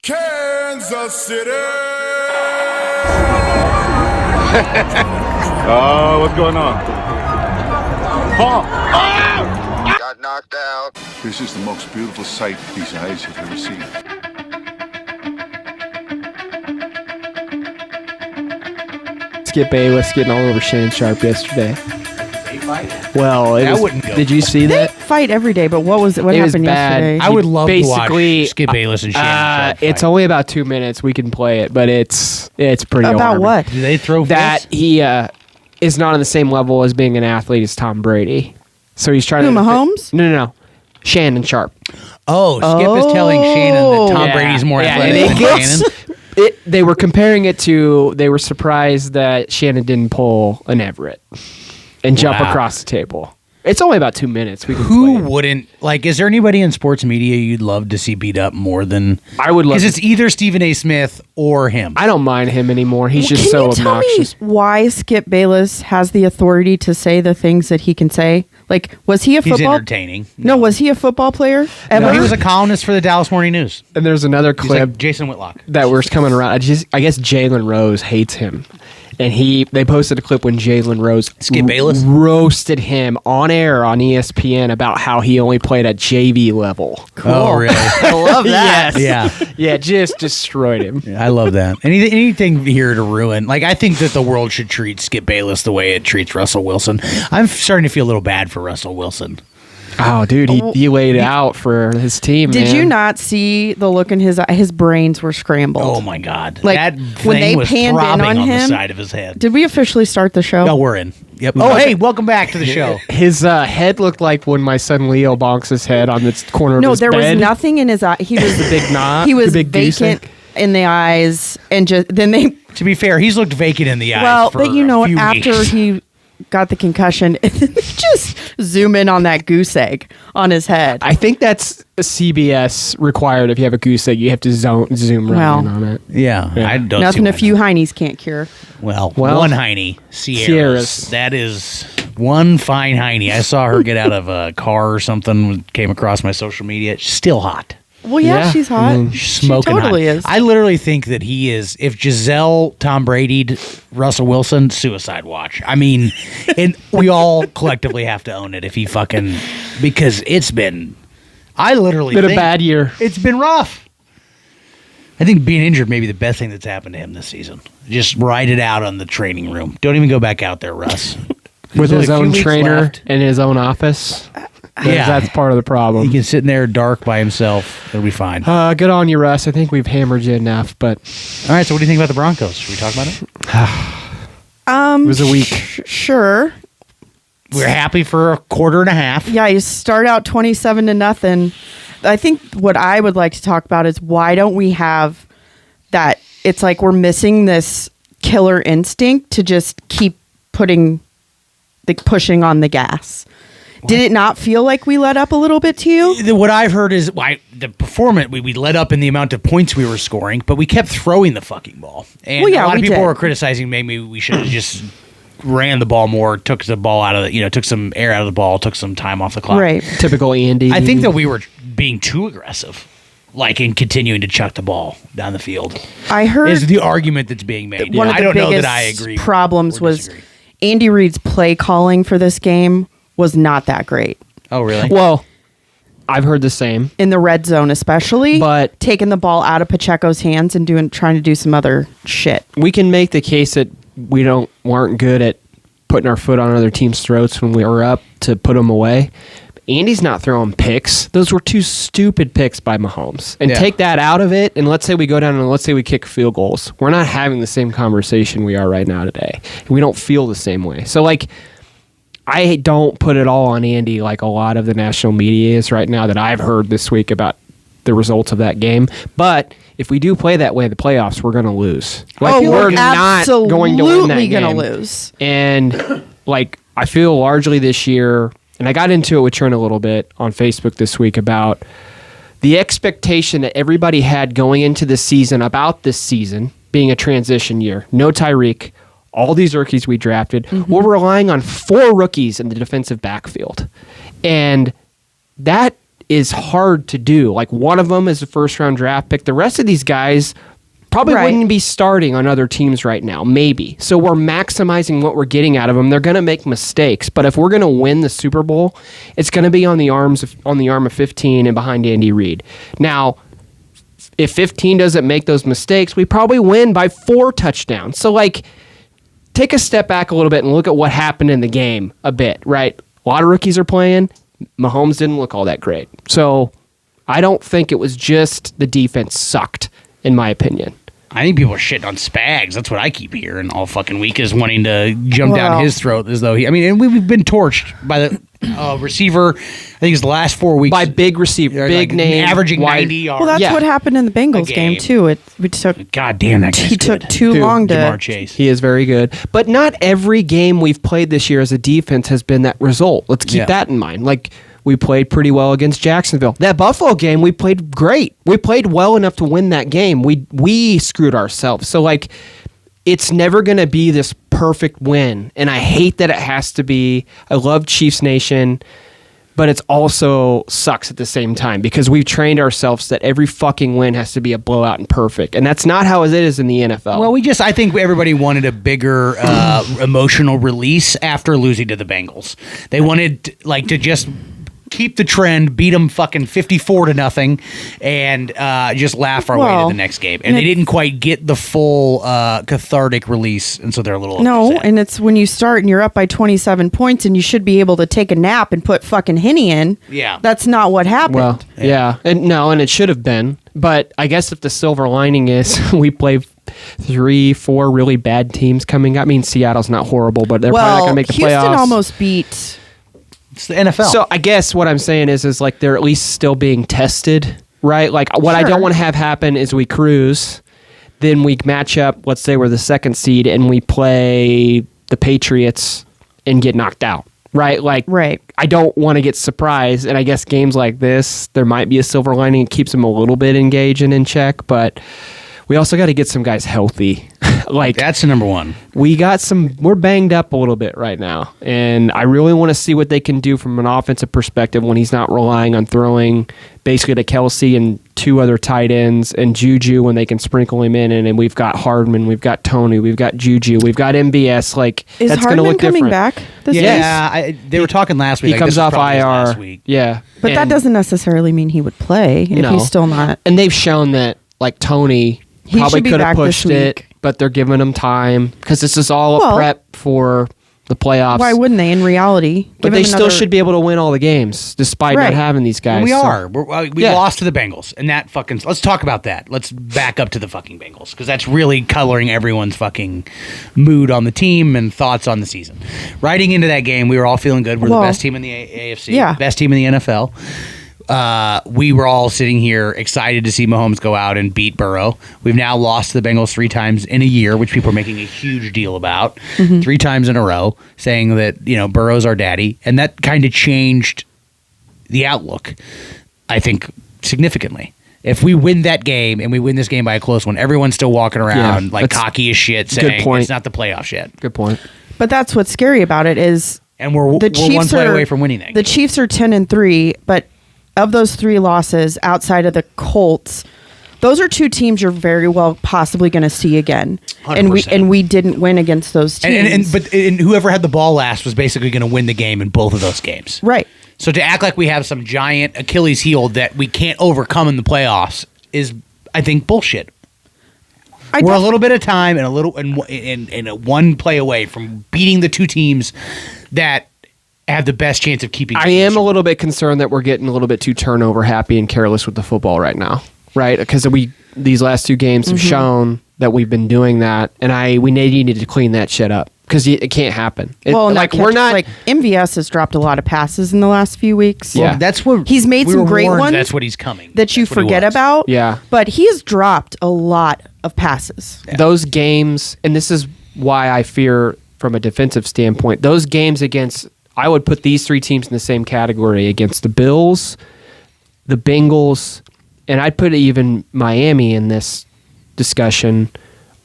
Kansas City. What's going on? Paul. Got knocked out. This is the most beautiful sight these eyes have ever seen. Skip Bayless getting all over Shannon Sharp yesterday. Well, did you see They that? fight every day, but what It was happened bad. yesterday? I would love to Basically, watch Skip Bayless and Shannon Sharp it's fight. only about 2 minutes. We can play it, but it's pretty About alarming. what? Do they throw That fists? he is not on the same level as being an athlete as Tom Brady. So he's trying Who, to Mahomes? No. Shannon Sharp. Oh, Skip is telling Shannon that Tom Yeah. Brady's more Yeah, athletic and than it gets- Shannon. They were comparing it to. They were surprised that Shannon didn't pull an Everett and jump Wow. across the table. It's only about 2 minutes. We can Who play it. wouldn't like? Is there anybody in sports media you'd love to see beat up more than? I would love Because to- it's either Stephen A. Smith or him. I don't mind him anymore. He's just Can so you tell obnoxious. me why Skip Bayless has the authority to say the things that he can say? Like, was he a He's football? entertaining. No, was he a football player ever? No, he was a columnist for the Dallas Morning News. And there's another He's clip like Jason Whitlock. that was coming around. I guess Jalen Rose hates him. And they posted a clip when Jalen Rose Skip Bayless? roasted him on air on ESPN about how he only played at JV level. Oh, really? I love that. Yeah. Yeah, just destroyed him. I love that. Anything here to ruin. Like, I think that the world should treat Skip Bayless the way it treats Russell Wilson. I'm starting to feel a little bad for Russell Wilson. Oh, dude, he laid it out for his team. Did man. you not see the look in his eye? His brains were scrambled. Oh, my God. Like, that when thing they was panned in throbbing on the him- side of his head. Did we officially start the show? No, we're in. Yep. Oh, hey, welcome back to the show. His head looked like when my son Leo bonks his head on the corner of No, his there bed. was nothing in his eye. He was Big knot. he was the big goose vacant egg. in the eyes, and just then they. To be fair, he's looked vacant in the eyes Well, for but you know, a few after weeks. he got the concussion, and then they just zoom in on that goose egg on his head. I think that's a CBS required. If you have a goose egg, you have to zoom right Well, in on it. Yeah, Yeah. I don't Nothing see a why few not. heinies can't cure. Well, Well, one Heine, Sierras. Sierras. That is one fine Heine. I saw her get out of a car or something, came across my social media. She's still hot. Well, yeah, Yeah, she's hot. mm. She's smoking she totally hot. is. I literally think that he is, if Giselle, Tom Brady, Russell Wilson, suicide watch. I mean, and we all collectively have to own it if he fucking, because it's been, I literally Been a think bad year. It's been rough. I think being injured may be the best thing that's happened to him this season. Just ride it out on the training room. Don't even go back out there, Russ. With There's his only a own few weeks trainer left. in his own office. Yeah. That's part of the problem. He can sit in there dark by himself. It'll be fine. Good on you, Russ. I think we've hammered you enough, but All right, so what do you think about the Broncos? Should we talk about it? it was a week. Sure. We're happy for a quarter and a half. Yeah, you start out 27-0. I think what I would like to talk about is why don't we have that? It's like we're missing this killer instinct to just keep pushing on the gas. Did it not feel like we let up a little bit to you? What I've heard is the performance, we let up in the amount of points we were scoring, but we kept throwing the fucking ball. And Well, yeah, a lot of we people did. were criticizing maybe we should have just ran the ball more, took the ball out of the, took some air out of the ball, took some time off the clock. Right. Typical Andy. I think that we were being too aggressive, like in continuing to chuck the ball down the field. I heard Is the argument that's being made. one of the I don't know biggest that I agree. problems or was disagree. Andy Reid's play calling for this game was not that great. Oh, really? Well, I've heard the same. In the red zone especially, But- taking the ball out of Pacheco's hands and trying to do some other shit. We can make the case that weren't good at putting our foot on other teams' throats when we were up to put them away. Andy's not throwing picks. Those were two stupid picks by Mahomes. And Yeah. take that out of it, and let's say we go down and let's say we kick field goals. We're not having the same conversation we are right now today. We don't feel the same way. So, I don't put it all on Andy like a lot of the national media is right now that I've heard this week about the results of that game. But if we do play that way in the playoffs, we're going to lose. We're not going to win that absolutely game. gonna lose. And I feel largely this year, and I got into it with Trent a little bit on Facebook this week about the expectation that everybody had going into the season about this season being a transition year. No Tyreek, all these rookies we drafted. We're relying on 4 rookies in the defensive backfield. And that is hard to do. Like one of them is a first round draft pick. The rest of these guys probably Right. wouldn't be starting on other teams right now, maybe. So we're maximizing what we're getting out of them. They're going to make mistakes, but if we're going to win the Super Bowl, it's going to be on the arm of 15 and behind Andy Reid. Now, if 15 doesn't make those mistakes, we probably win by 4 touchdowns. So like, take a step back a little bit and look at what happened in the game a bit, right? A lot of rookies are playing. Mahomes didn't look all that great. So I don't think it was just the defense sucked, in my opinion. I think people are shitting on Spags. That's what I keep hearing all fucking week, is wanting to jump down Well- his throat as though and we've been torched by the receiver. I think it's the last 4 weeks. By big receiver, They're big like name, averaging wide. 90 yards. Well, that's Yeah. what happened in the Bengals A game game. too. We took God damn, that guy's he took good. too long to. Jamar Chase. He is very good. But not every game we've played this year as a defense has been that result. Let's keep Yeah. that in mind. Like, we played pretty well against Jacksonville. That Buffalo game, we played great. We played well enough to win that game. We screwed ourselves. So, like, it's never going to be this perfect win. And I hate that it has to be. I love Chiefs Nation, but it's also sucks at the same time because we've trained ourselves that every fucking win has to be a blowout and perfect. And that's not how it is in the NFL. Well, I think everybody wanted a bigger emotional release after losing to the Bengals. They wanted to just keep the trend, beat them fucking 54-0, and just laugh our way to Well, the next game. And and they it's- didn't quite get the full cathartic release, and so they're a little No, upset. and it's when you start and you're up by 27 points and you should be able to take a nap and put fucking Henny in. Yeah. That's not what happened. Well, yeah. And it should have been. But I guess if the silver lining is we play 3-4 really bad teams coming up. I mean, Seattle's not horrible, but they're probably not going to make the Houston playoffs. almost beat. It's the NFL. So I guess what I'm saying is like they're at least still being tested, right? Like what I Sure. don't want to have happen is we cruise, then we match up. Let's say we're the 2nd seed and we play the Patriots and get knocked out, right? Like, Right. I don't want to get surprised, and I guess games like this, there might be a silver lining. It keeps them a little bit engaged and in check, but we also got to get some guys healthy. Like that's the number one. we're banged up a little bit right now, and I really want to see what they can do from an offensive perspective when he's not relying on throwing basically to Kelsey and 2 other tight ends and Juju when they can sprinkle him in, and we've got Hardman, we've got Tony, we've got Juju, we've got MBS. Like Is that's going to Hardman look coming different. back this Yeah, week? they were talking last week. He like, comes this is off probably his IR. last week. Yeah, But that And- doesn't necessarily mean he would play if No. he's still not. And they've shown that like Tony He probably should be could have back this pushed it, week. but they're giving him time because this is all a Well, prep for the playoffs. Why wouldn't they? In reality, But Give they him still another- should be able to win all the games despite not Right. having these guys. We So- are. We Yeah. lost to the Bengals, and that fucking. Let's talk about that. Let's back up to the fucking Bengals because that's really coloring everyone's fucking mood on the team and thoughts on the season. Riding into that game, we were all feeling good. We're Well, the best team in the AFC. yeah. Best team in the NFL. We were all sitting here excited to see Mahomes go out and beat Burrow. We've now lost to the Bengals 3 times in a year, which people are making a huge deal about. Mm-hmm. 3 times in a row, saying that Burrow's our daddy, and that kind of changed the outlook, I think, significantly. If we win that game and we win this game by a close one, everyone's still walking around Yeah, like that's cocky as shit, good saying point. it's not the playoffs yet. Good point. But that's what's scary about it is And we're the one Chiefs play are away from winning that The game. Chiefs are 10-3, but of those 3 losses outside of the Colts, those are 2 teams you're very well possibly going to see again. 100%. And we didn't win against those teams. But whoever had the ball last was basically going to win the game in both of those games. right. So to act like we have some giant Achilles heel that we can't overcome in the playoffs is, I think, bullshit. We're a little bit of time and a little and a one play away from beating the 2 teams that have the best chance of keeping. I am a little bit concerned that we're getting a little bit too turnover happy and careless with the football right now, right? Because these last 2 games have shown that we've been doing that, and we needed to clean that shit up because it can't happen. We're not like MVS has dropped a lot of passes in the last few weeks. Yeah. That's what He's made we some were great warned ones That's what he's coming. that you That's what he forget was. about. Yeah. But he's dropped a lot of passes. those games, and this is why I fear from a defensive standpoint, those games against, I would put these 3 teams in the same category against the Bills, the Bengals, and I'd put even Miami in this discussion,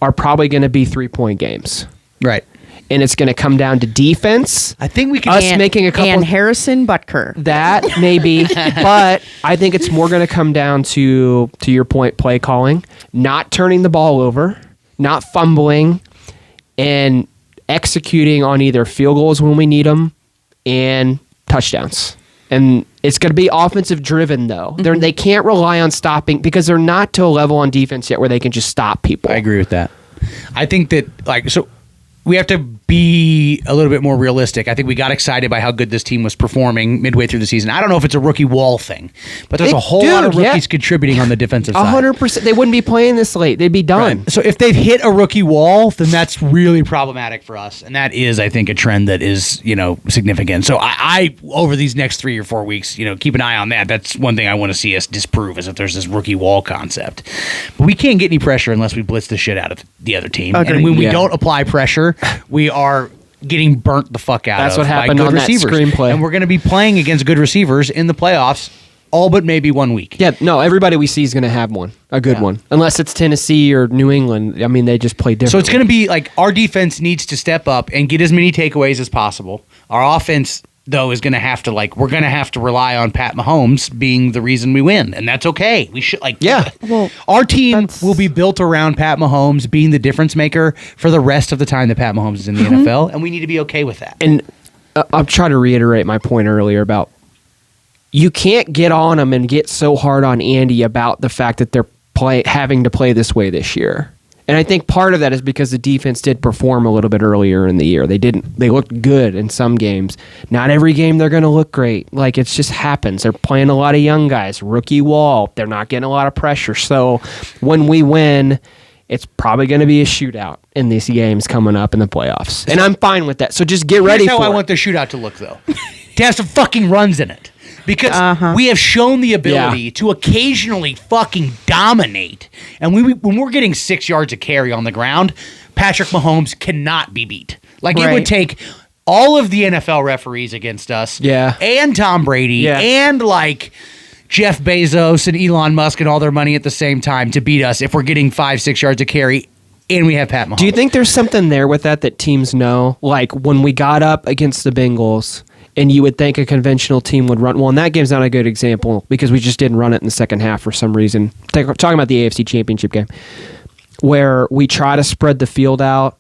are probably going to be 3-point games. Right. and it's going to come down to defense. I think we can Us making a couple and Harrison Butker. that maybe, but I think it's more going to come down to your point, play calling, not turning the ball over, not fumbling, and executing on either field goals when we need them and touchdowns. And it's going to be offensive driven, though. They can't rely on stopping because they're not to a level on defense yet where they can just stop people. I agree with that. I think that, so we have to be a little bit more realistic. I think we got excited by how good this team was performing midway through the season. I don't know if it's a rookie wall thing, but there's a whole lot of rookies contributing on the defensive side. 100%. They wouldn't be playing this late. They'd be done. Right. So if they've hit a rookie wall, then that's really problematic for us. And that is, I think, a trend that is, significant. So I over these next 3 or 4 weeks, keep an eye on that. That's one thing I want to see us disprove, is if there's this rookie wall concept. But we can't get any pressure unless we blitz the shit out of the other team. Agreed. And when we don't apply pressure, we are getting burnt the fuck out. That's of what happened by good on that receivers. screenplay. And we're going to be playing against good receivers in the playoffs, all but maybe 1 week. Yeah, no, everybody we see is going to have a good one. Unless it's Tennessee or New England. I mean, they just play different. So it's going to be like our defense needs to step up and get as many takeaways as possible. Our offense, though, is going to have to we're going to have to rely on Pat Mahomes being the reason we win, and that's okay. We should Well, our team will be built around Pat Mahomes being the difference maker for the rest of the time that Pat Mahomes is in the NFL, and we need to be okay with that. And I'm trying to reiterate my point earlier about you can't get on them and get so hard on Andy about the fact that they're having to play this way this year. And I think part of that is because the defense did perform a little bit earlier in the year. They looked good in some games. Not every game they're going to look great. Like, it just happens. They're playing a lot of young guys, rookie wall. They're not getting a lot of pressure. So when we win, it's probably going to be a shootout in these games coming up in the playoffs. And I'm fine with that. So just get ready Here's for how I it. want the shootout to look, though. To have some fucking runs in it. Because we have shown the ability to occasionally fucking dominate. And when we're getting 6 yards of carry on the ground, Patrick Mahomes cannot be beat. Like, it would take all of the NFL referees against us. Yeah. And Tom Brady. Yeah. And, Jeff Bezos and Elon Musk and all their money at the same time to beat us if we're getting 5-6 yards of carry and we have Pat Mahomes. Do you think there's something there with that teams know? Like, when we got up against the Bengals, and you would think a conventional team would run. Well, and that game's not a good example because we just didn't run it in the second half for some reason. Talking about the AFC Championship game, where we try to spread the field out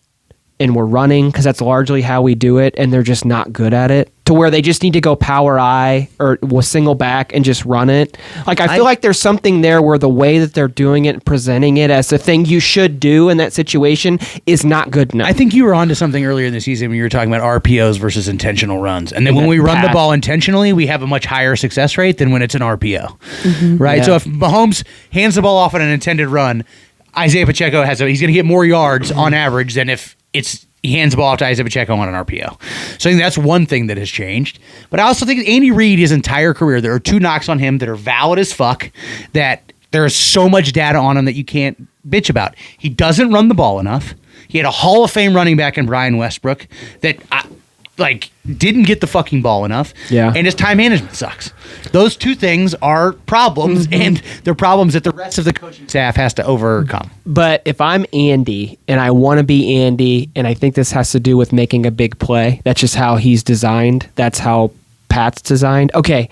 and we're running because that's largely how we do it, and they're just not good at it. To where they just need to go power I or single back and just run it. Like, I feel like there's something there where the way that they're doing it and presenting it as the thing you should do in that situation is not good enough. I think you were onto something earlier in the season when you were talking about RPOs versus intentional runs. And then when we run the ball intentionally, we have a much higher success rate than when it's an RPO. Right? Yeah. So if Mahomes hands the ball off on an intended run, Isaiah Pacheco he's going to get more yards on average than if he hands the ball off to Isaiah Pacheco on an RPO. So I think that's one thing that has changed. But I also think Andy Reid, his entire career, there are two knocks on him that are valid as fuck, that there is so much data on him that you can't bitch about. He doesn't run the ball enough. He had a Hall of Fame running back in Brian Westbrook that didn't get the fucking ball enough. Yeah. And his time management sucks. Those two things are problems, and they're problems that the rest of the coaching staff has to overcome. But if I'm Andy and I want to be Andy, and I think this has to do with making a big play, that's just how he's designed. That's how Pat's designed. Okay,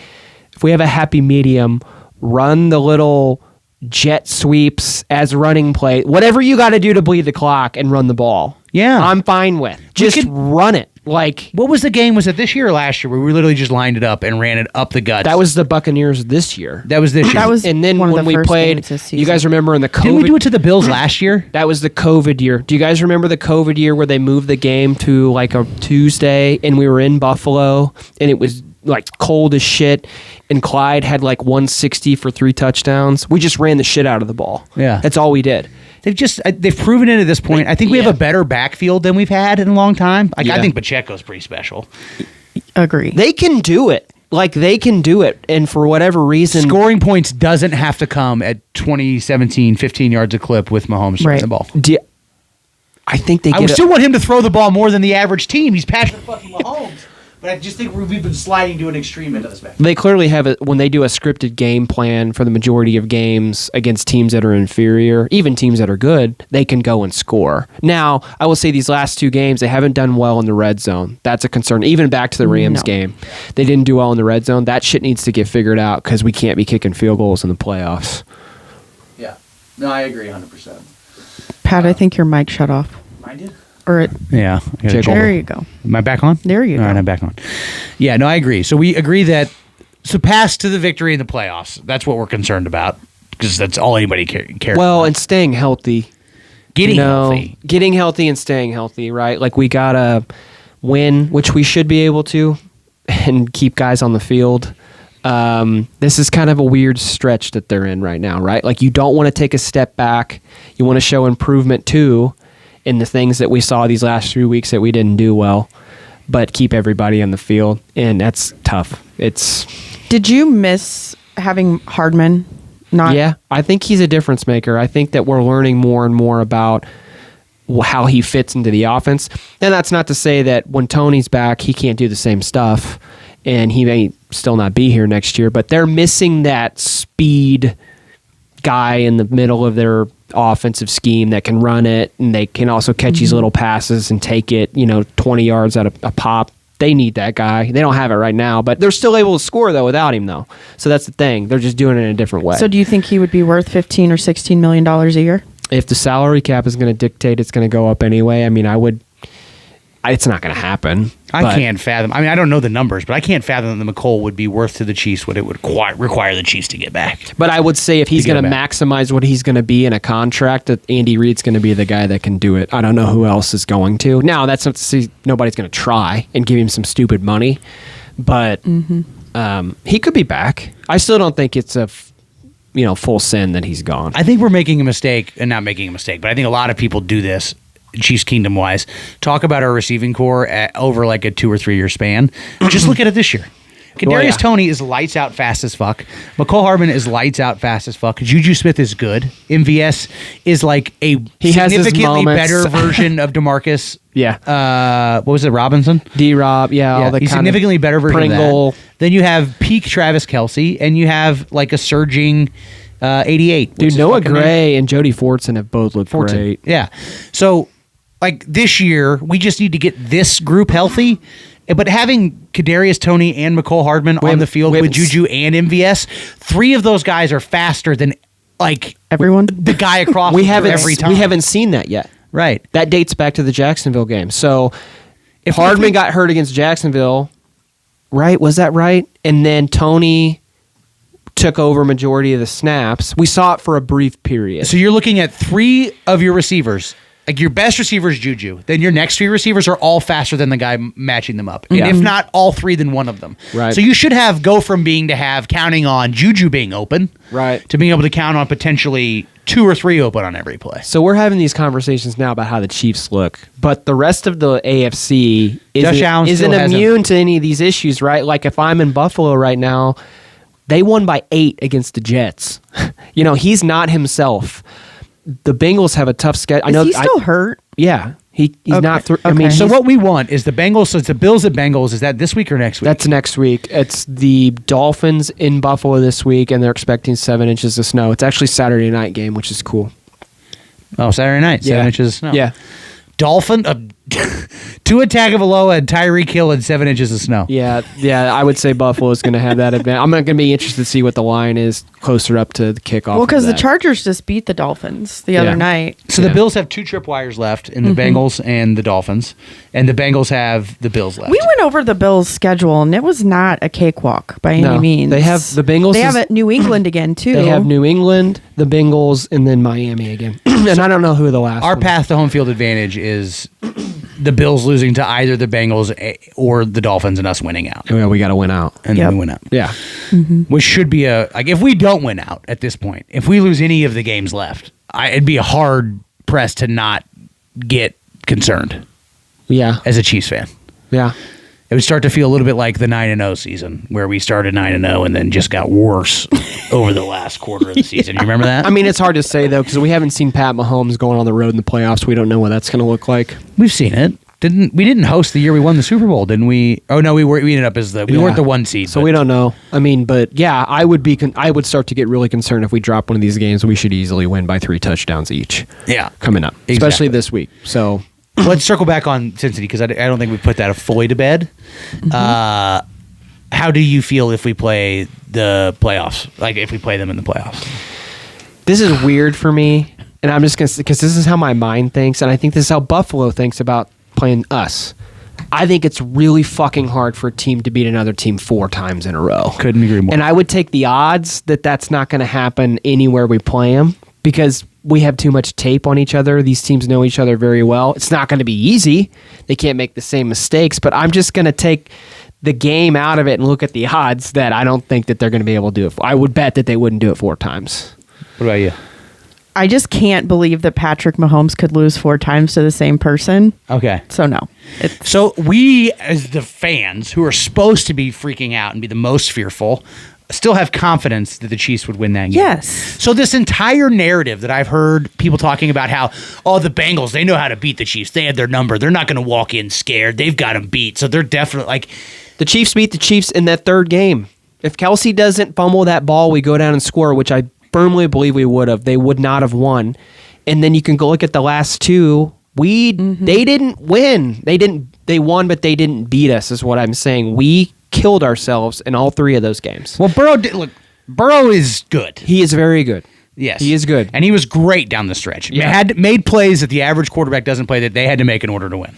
if we have a happy medium, run the little jet sweeps as running play. Whatever you got to do to bleed the clock and run the ball. Yeah. I'm fine with. Just run it. Like, what was the game? Was it this year or last year where we literally just lined it up and ran it up the guts? that was the Buccaneers this year. That was this year. That was And then one of when the we first played, games this you guys season. remember in the COVID... Didn't we do it to the Bills last year? That was the COVID year. Do you guys remember the COVID year where they moved the game to like a Tuesday and we were in Buffalo and it was like cold as shit and Clyde had like 160 for 3 touchdowns? We just ran the shit out of the ball. Yeah. That's all we did. They've proven it at this point. I think we have a better backfield than we've had in a long time. Yeah. I think Pacheco's pretty special. Agree. They can do it. Like, they can do it. And for whatever reason... Scoring points doesn't have to come at 17, 15 yards a clip with Mahomes throwing the ball. I think they I get still want him to throw the ball more than the average team. He's Patrick fucking Mahomes. But I just think we've been sliding to an extreme end of the spectrum. They clearly have when they do a scripted game plan for the majority of games against teams that are inferior, even teams that are good, they can go and score. Now, I will say these last 2 games, they haven't done well in the red zone. That's a concern. Even back to the Rams game, they didn't do well in the red zone. That shit needs to get figured out because we can't be kicking field goals in the playoffs. Yeah. No, I agree 100%. Pat, I think your mic shut off. Mine did? Or it, Yeah. there you go. Am I back on? There you All go. right, I'm back on. Yeah, no, I agree. So we agree that pass to the victory in the playoffs. That's what we're concerned about because that's all anybody cares Well, about. and staying healthy. Getting healthy. Getting healthy and staying healthy, right? Like we got to win, which we should be able to, and keep guys on the field. This is kind of a weird stretch that they're in right now, right? Like you don't want to take a step back. You want to show improvement too in the things that we saw these last 3 weeks that we didn't do well, but keep everybody on the field. And that's tough. Did you miss having Hardman? Yeah, I think he's a difference maker. I think that we're learning more and more about how he fits into the offense. And that's not to say that when Tony's back, he can't do the same stuff, and he may still not be here next year, but they're missing that speed guy in the middle of their offensive scheme that can run it, and they can also catch these little passes and take it, 20 yards out of a pop. They need that guy. They don't have it right now, but they're still able to score though without him though. So that's the thing. They're just doing it in a different way. So do you think he would be worth $15 or $16 million a year? If the salary cap is going to dictate it's going to go up anyway, I mean, it's not going to happen. I can't fathom. I mean, I don't know the numbers, but I can't fathom that McColl would be worth to the Chiefs what it would require the Chiefs to get back. But I would say if he's To get going to him back. maximize what he's going to be in a contract, that Andy Reid's going to be the guy that can do it. I don't know who else is going to. Now, that's not to say nobody's going to try and give him some stupid money, but he could be back. I still don't think it's a full sin that he's gone. I think we're making a mistake, and not making a mistake, but I think a lot of people do this, Chiefs Kingdom wise, talk about our receiving core over like a 2 or 3 year span. Just look at it this year. Kadarius Toney is lights out fast as fuck. McCole Hardman is lights out fast as fuck. Juju Smith is good. MVS is like a He has his significantly moments. better version of DeMarcus. Yeah. What was it, Robinson? D-Rob, all the he's kind significantly of better version Pringle. of that. Then you have peak Travis Kelce, and you have like a surging 88. which Dude, is Noah fucking Gray and Jody Fortson have both looked great. Yeah. So, like this year, we just need to get this group healthy. But having Kadarius Toney and McCole Hardman on the field with Juju and MVS, 3 of those guys are faster than like Everyone? the guy across We from haven't every time. we haven't seen that yet. Right. That dates back to the Jacksonville game. So If Hardman we- got hurt against Jacksonville, right? Was that right? And then Toney took over majority of the snaps. We saw it for a brief period. So you're looking at 3 of your receivers. Like your best receiver is Juju. Then your next 3 receivers are all faster than the guy matching them up. And Yeah. if not all 3, then one of them. Right. So you should go from being to have counting on Juju being open, Right. to being able to count on potentially 2 or 3 open on every play. So we're having these conversations now about how the Chiefs look, but the rest of the AFC Josh Allen isn't still hasn't- immune to any of these issues, right? Like if I'm in Buffalo right now, they won by 8 against the Jets. He's not himself. The Bengals have a tough schedule. Is he still hurt? Yeah, he's Okay. not. I Okay. mean, So he's- what we want is the Bengals. So it's the Bills at Bengals. Is that this week or next week? That's next week. It's the Dolphins in Buffalo this week, and they're expecting 7 inches of snow. It's actually Saturday night game, which is cool. Saturday night. 7 inches of snow. Yeah. Dolphin. Tua Tagovailoa and Tyreek Hill and 7 inches of snow. Yeah. I would say Buffalo is going to have that advantage. I'm going to be interested to see what the line is closer up to the kickoff. Well, because the that. Chargers just beat the Dolphins the other night. So the Bills have 2 tripwires left in the Bengals and the Dolphins, and the Bengals have the Bills left. We went over the Bills' schedule, and it was not a cakewalk by any No, means. they have the Bengals They is- have it New England again too. They have New England, the Bengals, and then Miami again. And I don't know who the last Our one path to home field advantage is the Bills losing to either the Bengals or the Dolphins and us winning out. is. Well, we got to win out. And Yep. then we win out. Yeah. Which should be if we don't win out at this point, if we lose any of the games left, it'd be a hard press to not get concerned Yeah. as a Chiefs fan. Yeah. It would start to feel a little bit like the 9-0 season, where we started 9-0 and then just got worse over the last quarter of the season. You remember that? I mean, it's hard to say, though, because we haven't seen Pat Mahomes going on the road in the playoffs. We don't know what that's going to look like. We've seen it. We didn't host the year we won the Super Bowl, didn't we? Oh no, we ended up as we weren't the 1 seed. So but- we don't know. I mean, but yeah, I would start to get really concerned if we drop one of these games. We should easily win by 3 touchdowns each. Yeah. Coming up, Exactly. especially this week. So Let's circle back on Cincinnati because I don't think we put that fully to bed. How do you feel if we play the playoffs? Like if we play them in the playoffs? this is weird for me, and I'm just gonna because this is how my mind thinks, and I think this is how Buffalo thinks about playing us. I think it's really fucking hard for a team to beat another team 4 times in a row. Couldn't agree more. And I would take the odds that that's not going to happen anywhere we play them because we have too much tape on each other. These teams know each other very well. It's not going to be easy. They can't make the same mistakes, but I'm just going to take the game out of it and look at the odds that I don't think that they're going to be able to do it. I would bet that they wouldn't do it 4 times. What about you? I just can't believe that Patrick Mahomes could lose 4 times to the same person. Okay. So no. So we, as the fans who are supposed to be freaking out and be the most fearful, still have confidence that the Chiefs would win that game. Yes. So this entire narrative that I've heard people talking about how, the Bengals, they know how to beat the Chiefs. They had their number. They're not going to walk in scared. They've got them beat. So they're definitely like... The Chiefs beat the Chiefs in that 3rd game. If Kelsey doesn't fumble that ball, we go down and score, which I firmly believe we would have. They would not have won. And then you can go look at the last 2. They didn't win. They won, but they didn't beat us, is what I'm saying. We killed ourselves in all 3 of those games. Well, Burrow is good. He is very good. Yes. He is good. And he was great down the stretch. Yeah. Made plays that the average quarterback doesn't play that they had to make in order to win.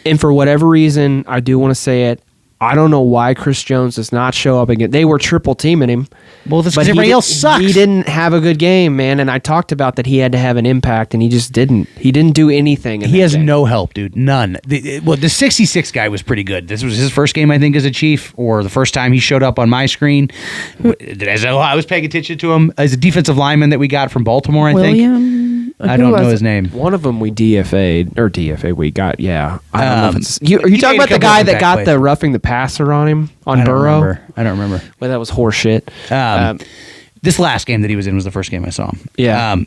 And for whatever reason, I do want to say it, I don't know why Chris Jones does not show up again. They were triple teaming him. Well, that's but because everybody else sucks. He didn't have a good game, man. And I talked about that he had to have an impact, and he just didn't. He didn't do anything. He has no help, dude. None. The 66 guy was pretty good. This was his first game, I think, as a Chief, or the first time he showed up on my screen. As I was paying attention to him as a defensive lineman that we got from Baltimore, I think. I don't know his name. One of them we DFA'd, we got, yeah. I don't know if it's... Are you he talking made a about the couple guy of that impact got plays. the roughing the passer on him, on Burrow? I don't remember. Well, that was horseshit. This last game that he was in was the first game I saw him. Yeah.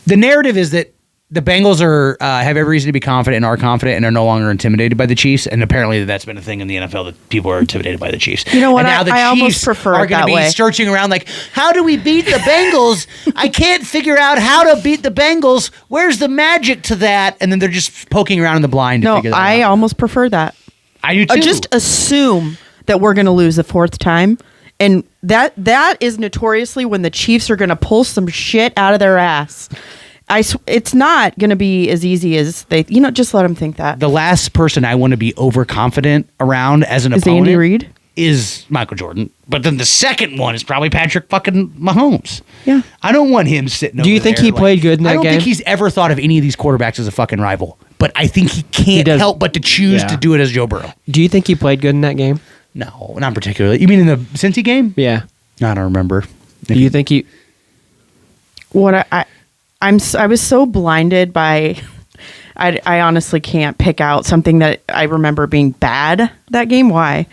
The narrative is that the Bengals have every reason to be confident and are confident and are no longer intimidated by the Chiefs. And apparently that's been a thing in the NFL that people are intimidated by the Chiefs. You know what? And now the I almost Chiefs prefer are it going to that be way. searching around like, how do we beat the Bengals? I can't figure out how to beat the Bengals. Where's the magic to that? And then they're just poking around in the blind to No, figure that I out. almost prefer that. I do too. Just assume that we're going to lose the 4th time. And that is notoriously when the Chiefs are going to pull some shit out of their ass. It's not going to be as easy as they, just let them think that. The last person I want to be overconfident around as an Is opponent Andy Reid? is Michael Jordan. But then the second one is probably Patrick fucking Mahomes. Yeah. I don't want him sitting Do you over think there, he played good in that I don't game? think he's ever thought of any of these quarterbacks as a fucking rival. But I think he can't does- help but to choose Yeah. to do it as Joe Burrow. Do you think he played good in that game? No, not particularly. You mean in the Cincy game? Yeah. I don't remember. Do you think he... What I was so blinded by, I honestly can't pick out something that I remember being bad that game. Why?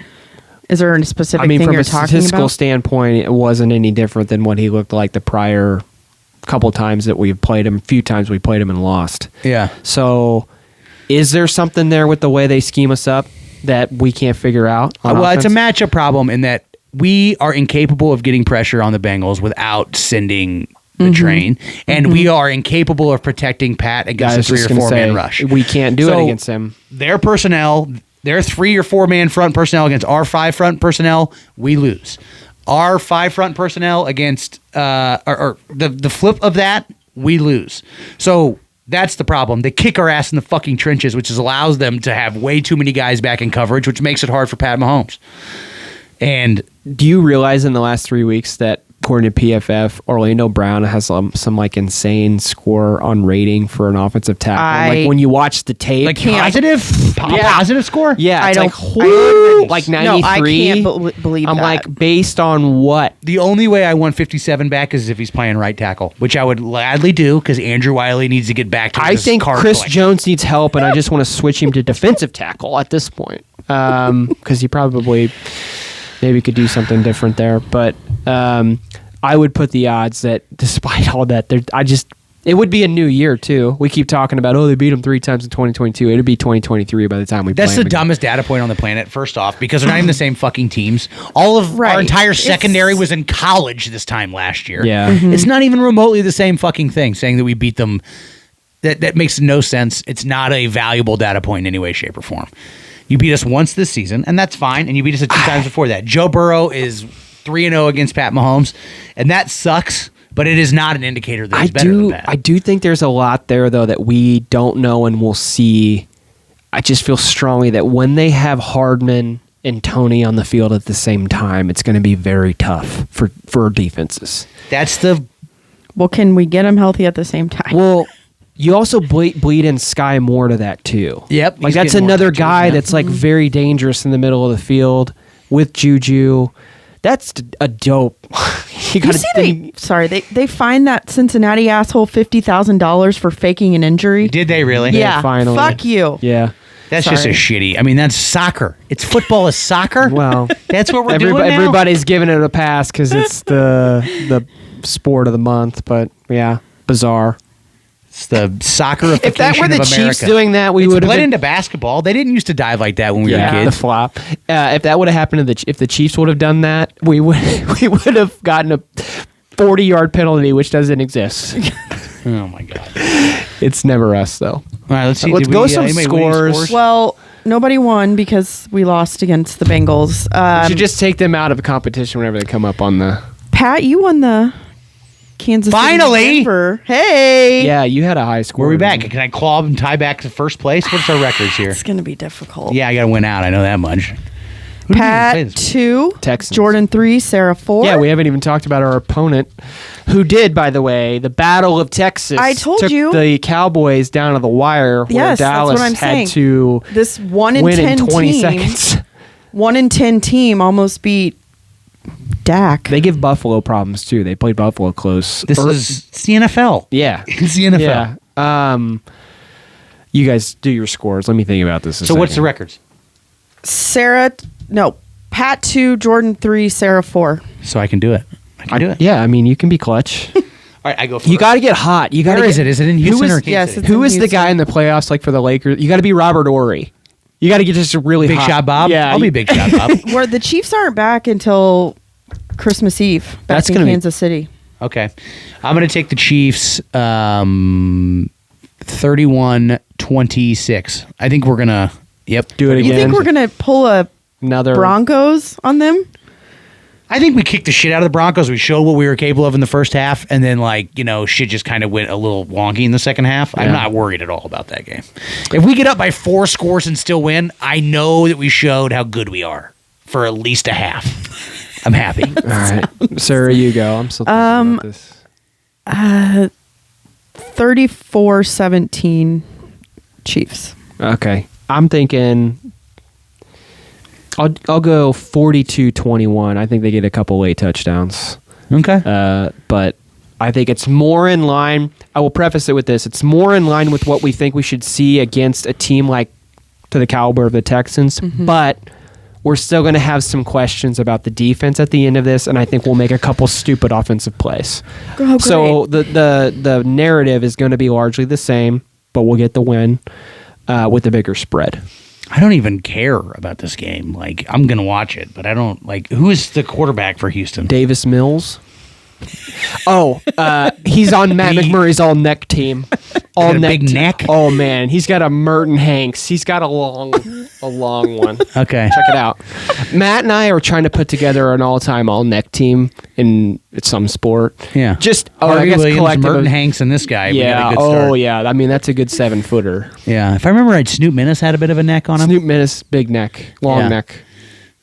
Is there a specific thing from you're a talking statistical about? standpoint, it wasn't any different than what he looked like the prior couple times that we've played him. A few times we played him and lost. Yeah. So, is there something there with the way they scheme us up that we can't figure out? on Well, it's a offense? matchup problem in that we are incapable of getting pressure on the Bengals without sending the train, and we are incapable of protecting Pat I against a was 3 just or gonna 4 man say, rush. We can't do it So, against him. Their personnel, their 3 or 4 man front personnel against our 5 front personnel, we lose. Our 5 front personnel against or the flip of that, we lose. So that's the problem. They kick our ass in the fucking trenches, which allows them to have way too many guys back in coverage, which makes it hard for Pat Mahomes. And Do you realize in the last 3 weeks that according to PFF, Orlando Brown has some like insane score on rating for an offensive tackle? Like when you watch the tape, like positive score? Yeah, I it's don't- like whoo, like 93. No, I can't believe I'm that. like, based on what? The only way I want 57 back is if he's playing right tackle, which I would gladly do because Andrew Wiley needs to get back to I his think card Chris collection. Jones needs help, and I just want to switch him to defensive tackle at this point because he probably maybe could do something different there. But I would put the odds that despite all that, It would be a new year too. We keep talking about they beat them 3 times in 2022. It'd be 2023 by the time we. That's play the them again. dumbest data point on the planet. First off, because they're not even the same fucking teams. All of our Right. entire secondary was in college this time last year. Yeah. It's not even remotely the same fucking thing. Saying that we beat them, that makes no sense. It's not a valuable data point in any way, shape, or form. You beat us once this season, and that's fine. And you beat us 2 times before that. Joe Burrow is 3-0 against Pat Mahomes, and that sucks. But it is not an indicator that he's better than Pat. I do think there's a lot there though that we don't know and we'll see. I just feel strongly that when they have Hardman and Tony on the field at the same time, it's going to be very tough for defenses. That's the Well, can we get them healthy at the same time? Well, you also bleed in Sky Moore to that too. Yep, like he's that's getting more another touches, guy yeah. that's like very dangerous in the middle of the field with Juju. That's a dope. You You gotta see, think. they fined that Cincinnati asshole $50,000 for faking an injury. did they really? Yeah, finally. fuck you. Yeah. That's just a shitty. I mean, that's soccer. It's football is soccer. Well, That's what we're doing now. everybody's giving it a pass because it's the sport of the month. But yeah, bizarre. It's the soccerification If that were the of Chiefs America. doing that, we It's would have bled been into basketball. They didn't used to dive like that when we were the kids. flop. If that would have happened to if the Chiefs would have done that, we would have gotten a 40-yard penalty, which doesn't exist. Oh my god! It's never us though. All right, let's see. Let's Did go we, some anybody win any scores. Well, nobody won because we lost against the Bengals. We should just take them out of a competition whenever they come up on the. Pat, you won the Kansas City, Finally! Denver. Hey. Yeah, you had a high score. Were we back? Can I claw and tie back to first place? What's our records here? It's going to be difficult. Yeah, I got to win out. I know that much. Who did we play Pat this? 2, Texans. Jordan 3, Sarah 4. Yeah, we haven't even talked about our opponent, who did, by the way, the Battle of Texas. I told took you. the Cowboys down to the wire, where Yes, that's Dallas what I'm had saying. to This 1 in win 10 in 20 team, seconds. 1 in 10 team almost beat Dak. They give Buffalo problems too. They played Buffalo close. This is it's the NFL. yeah, It's the NFL. yeah. You guys do your scores. Let me think about this. So what's the records? Pat 2, Jordan 3, Sarah 4. So I can do it. I can do it. Yeah, I mean, you can be clutch. All right, I go first. You got to get hot. You got. Where is it? Is it in Houston or Kansas yes, City? it's Who in is the guy in the playoffs like for the Lakers? You got to be Robert Ory. You got to get just really Big hot. Shot Bob? Yeah, I'll be Big Shot Bob. Where the Chiefs aren't back until Christmas Eve back That's in gonna be- Kansas City. Okay. I'm going to take the Chiefs 31-26. I think we're going to Do it You again. think we're going to pull a Another Broncos on them? I think we kicked the shit out of the Broncos. We showed what we were capable of in the first half, and then shit just kind of went a little wonky in the second half. I'm Yeah. not worried at all about that game. If we get up by 4 scores and still win, I know that we showed how good we are for at least a half. I'm happy. All right, Sarah, you go. I'm still thinking about this. 34-17 Chiefs. Okay, I'm thinking. I'll go 42-21. I think they get a couple late touchdowns. Okay. But I think it's more in line. I will preface it with this: it's more in line with what we think we should see against a team like to the caliber of the Texans. But we're still going to have some questions about the defense at the end of this, and I think we'll make a couple stupid offensive plays. Oh, So the narrative is going to be largely the same, but we'll get the win with a bigger spread. I don't even care about this game. I'm going to watch it, but I don't who is the quarterback for Houston? Davis Mills. Oh, he's on Matt McMurray's all neck team. All got a big team. neck? Oh man, he's got a Merton Hanks. He's got a long one. Okay. Check it out. Matt and I are trying to put together an all-time all-neck team in some sport. Yeah. Just Harvey I guess Williams, collective Merton of- Hanks, and this guy. We got Yeah. a good start. Oh yeah. I mean that's a good 7-footer. Yeah. If I remember right, Snoop Minnis had a bit of a neck on him. Snoop Minnis, big neck, long Yeah. neck.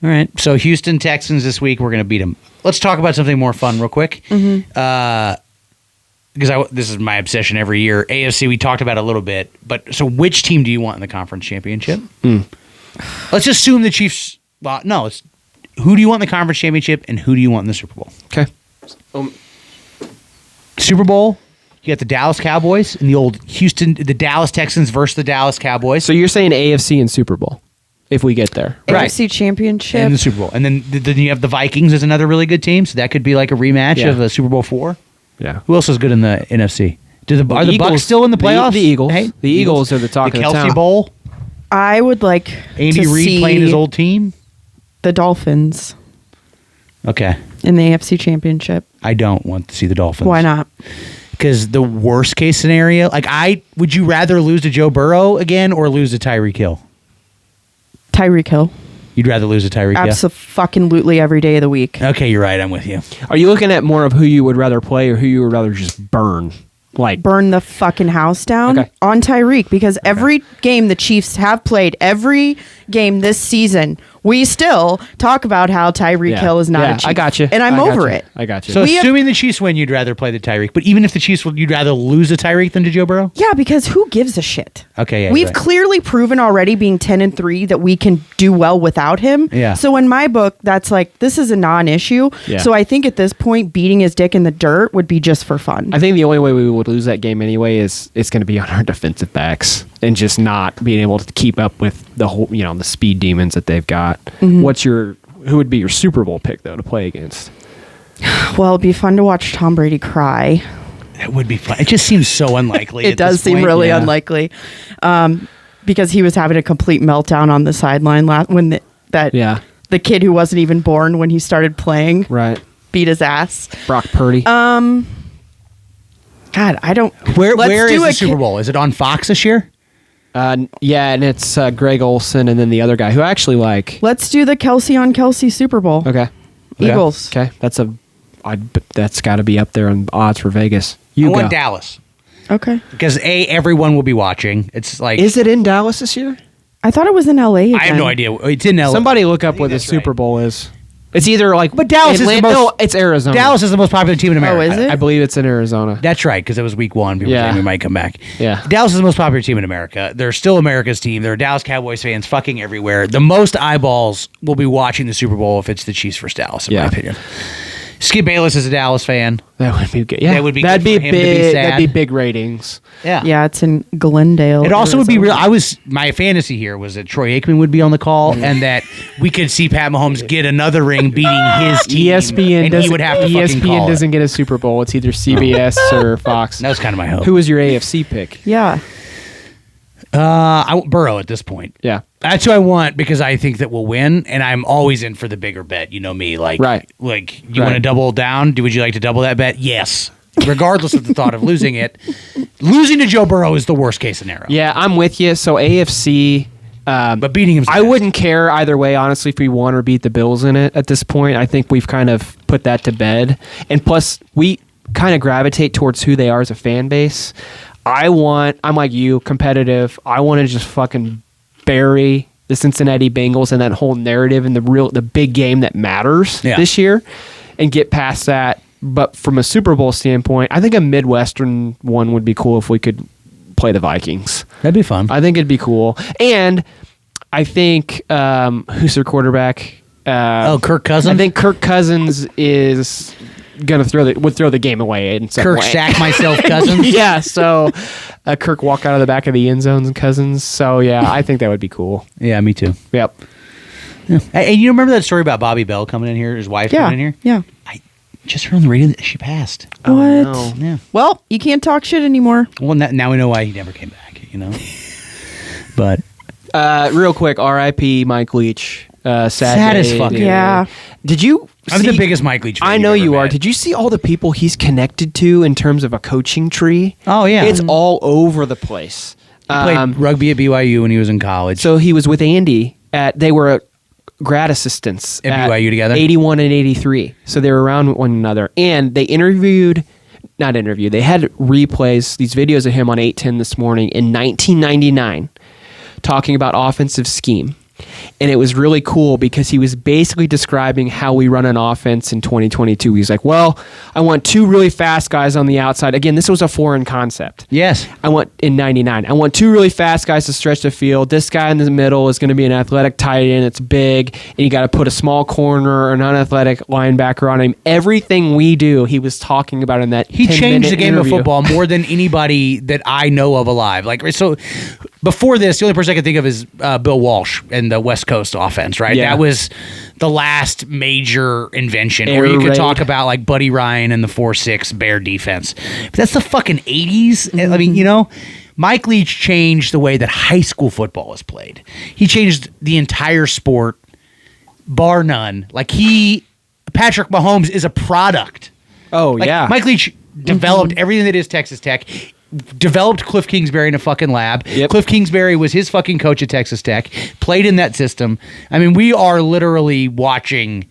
All right. So Houston Texans this week, we're going to beat them. Let's talk about something more fun real quick. Because this is my obsession every year. AFC, we talked about it a little bit. But so which team do you want in the conference championship? Let's assume the Chiefs. Well, no. Who do you want in the conference championship and who do you want in the Super Bowl? Okay. Super Bowl, you got the Dallas Cowboys and the Dallas Texans versus the Dallas Cowboys. So you're saying AFC and Super Bowl if we get there. Right. AFC Championship. and the Super Bowl. And then you have the Vikings as another really good team. So that could be like a rematch Yeah. of a Super Bowl 4. Yeah. Who else is good in the NFC? Are the Bucks still in the playoffs? The Eagles. Hey, The Eagles are the talk the of the Kelsey town. Bowl. I would like Andy to Reid see playing his old team. the Dolphins Okay, in the AFC Championship. I don't want to see the Dolphins. Why not? Because the worst case scenario, would you rather lose to Joe Burrow again or lose to Tyreek Hill? Tyreek Hill. You'd rather lose to Tyreek Hill? Absolutely every day of the week. Okay, you're right. I'm with you. Are you looking at more of who you would rather play or who you would rather just burn? Like, Burn the fucking house down Okay. on Tyreek, because every game the Chiefs have played, every game this season, we still talk about how Tyreek Yeah. Hill is not Yeah, a Chief. I got you. And I'm I got over you. it. I got you. So We have- assuming the Chiefs win, you'd rather play the Tyreek. But even if the Chiefs win, you'd rather lose to Tyreek than to Joe Burrow? Yeah, because who gives a shit? Okay, yeah, We've right. clearly proven already, being 10-3, that we can do well without him. Yeah. So in my book, that's like, this is a non-issue. Yeah. So I think at this point, beating his dick in the dirt would be just for fun. I think the only way we would lose that game anyway is it's going to be on our defensive backs and just not being able to keep up with the whole, the speed demons that they've got. Mm-hmm. Who would be your Super Bowl pick though to play against? Well, it'd be fun to watch Tom Brady cry. That would be fun. It just seems so unlikely. It at does this seem point. really Yeah. unlikely, because he was having a complete meltdown on the sideline when Yeah. the kid who wasn't even born when he started playing Right. beat his ass. Brock Purdy. God, I don't. Where Let's is do the a Super Bowl? Is it on Fox this year? Yeah, and it's Greg Olson and then the other guy who I actually like. Let's do the Kelsey on Kelsey Super Bowl. Okay. Eagles. Okay. That's got to be up there in odds for Vegas. I You go. want Dallas. Okay. Because everyone will be watching. It's like Is it in Dallas this year? I thought it was in LA again. I have no idea. It's in LA. Somebody look up where the that's Super right. Bowl is. It's either like, But Dallas is the Atlanta- most- No, it's Arizona. Dallas is the most popular team in America. Oh, is it? I believe it's in Arizona. That's right, because it was week one. People Yeah. saying we might come back. Yeah. Dallas is the most popular team in America. They're still America's team. There are Dallas Cowboys fans fucking everywhere. The most eyeballs will be watching the Super Bowl if it's the Chiefs versus Dallas, in my Yeah. opinion. Skip Bayless is a Dallas fan. That would be good. Yeah, That would be that'd good be for him to be big. sad. That'd be big ratings. Yeah, it's in Glendale. It also would be real. Arizona. My fantasy here was that Troy Aikman would be on the call and that we could see Pat Mahomes get another ring beating his team. ESPN and he would have to fucking call it. doesn't get a Super Bowl. It's either CBS or Fox. That was kind of my hope. Who was your AFC pick? Yeah. I want Burrow at this point. Yeah. That's who I want because I think that we'll win, and I'm always in for the bigger bet. You know me, like Right. Like you Right. want to double down? Would you like to double that bet? Yes, regardless of the thought of losing it. Losing to Joe Burrow is the worst case scenario. Yeah, I'm with you. So AFC. But beating him, I wouldn't care either way, honestly, if we won or beat the Bills in it at this point. I think we've kind of put that to bed. And plus, we kind of gravitate towards who they are as a fan base. I'm like you, competitive. I want to just fucking bury the Cincinnati Bengals and that whole narrative and the big game that matters this year and get past that. But from a Super Bowl standpoint, I think a Midwestern one would be cool if we could play the Vikings. That'd be fun. I think it'd be cool. And I think who's their quarterback? Kirk Cousins. I think Kirk Cousins is gonna throw the game away in some Kirk way. sack myself Cousins. Yeah, so Kirk walk out of the back of the end zones and Cousins. So yeah, I think that would be cool. Yeah, me too. Yep. And you remember that story about Bobby Bell coming in here, his wife Yeah. coming in here? Yeah. I just heard on the radio that she passed. What? no. Yeah. Well, you can't talk shit anymore. Well, now we know why he never came back. You know. But Real quick, R.I.P. Mike Leach. Sad as day, fuck. dude. Yeah. Did you? I'm see- the biggest Mike Leach fan I you've know ever you are. met. Did you see all the people he's connected to in terms of a coaching tree? Oh, yeah. It's all over the place. He played rugby at BYU when he was in college. So he was with Andy they were grad assistants At BYU together? 81 and 83. So they were around one another. And they they had replays, these videos of him on 810 this morning in 1999 talking about offensive scheme. And it was really cool because he was basically describing how we run an offense in 2022. He's like, well, I want two really fast guys on the outside. Again, this was a foreign concept. yes. I want in 99. I want two really fast guys to stretch the field. This guy in the middle is going to be an athletic tight end. It's big, and you got to put a small corner or an unathletic linebacker on him. Everything we do, he was talking about in that. He changed 10-minute the game interview. of football more than anybody that I know of alive. Like, so before this, the only person I can think of is Bill Walsh and the West Coast offense, right? Yeah. That was the last major invention Air where you could raid. talk about like Buddy Ryan and the 4-6 Bear defense. But that's the fucking 80s. I mean, Mike Leach changed the way that high school football was played. He changed the entire sport, bar none. Patrick Mahomes is a product. Oh, Like, yeah. Mike Leach developed everything that is Texas Tech. Developed Cliff Kingsbury in a fucking lab. Yep. Cliff Kingsbury was his fucking coach at Texas Tech. Played in that system. I mean, we are literally watching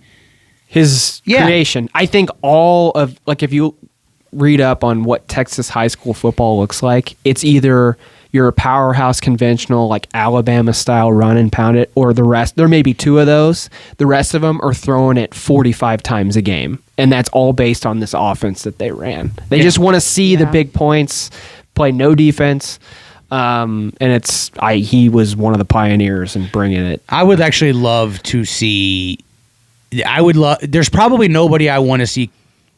His Yeah. creation. I think all of, like, if you read up on what Texas high school football looks like, it's either you're a powerhouse conventional, like Alabama style run and pound it, or the rest, there may be two of those. The rest of them are throwing it 45 times a game. And that's all based on this offense that they ran. They just want to see the big points, play no defense. And he was one of the pioneers in bringing it. I would actually love to see. There's probably nobody I want to see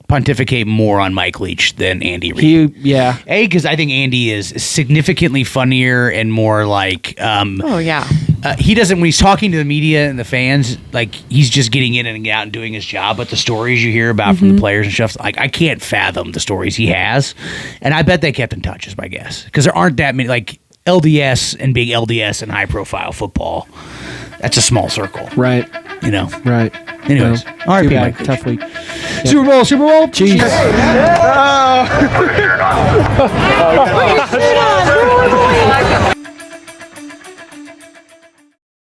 pontificate more on Mike Leach than Andy Reid. Because I think Andy is significantly funnier and more like. Oh yeah. He doesn't, when he's talking to the media and the fans, like, he's just getting in and out and doing his job. But the stories you hear about from the players and stuff, like, I can't fathom the stories he has. And I bet they kept in touch, is my guess. Because there aren't that many, like, LDS and big LDS and high profile football. That's a small circle. Right. Right. Anyways, Well, RIP too bad. Mike Leach. Tough week. Super Bowl. Jeez.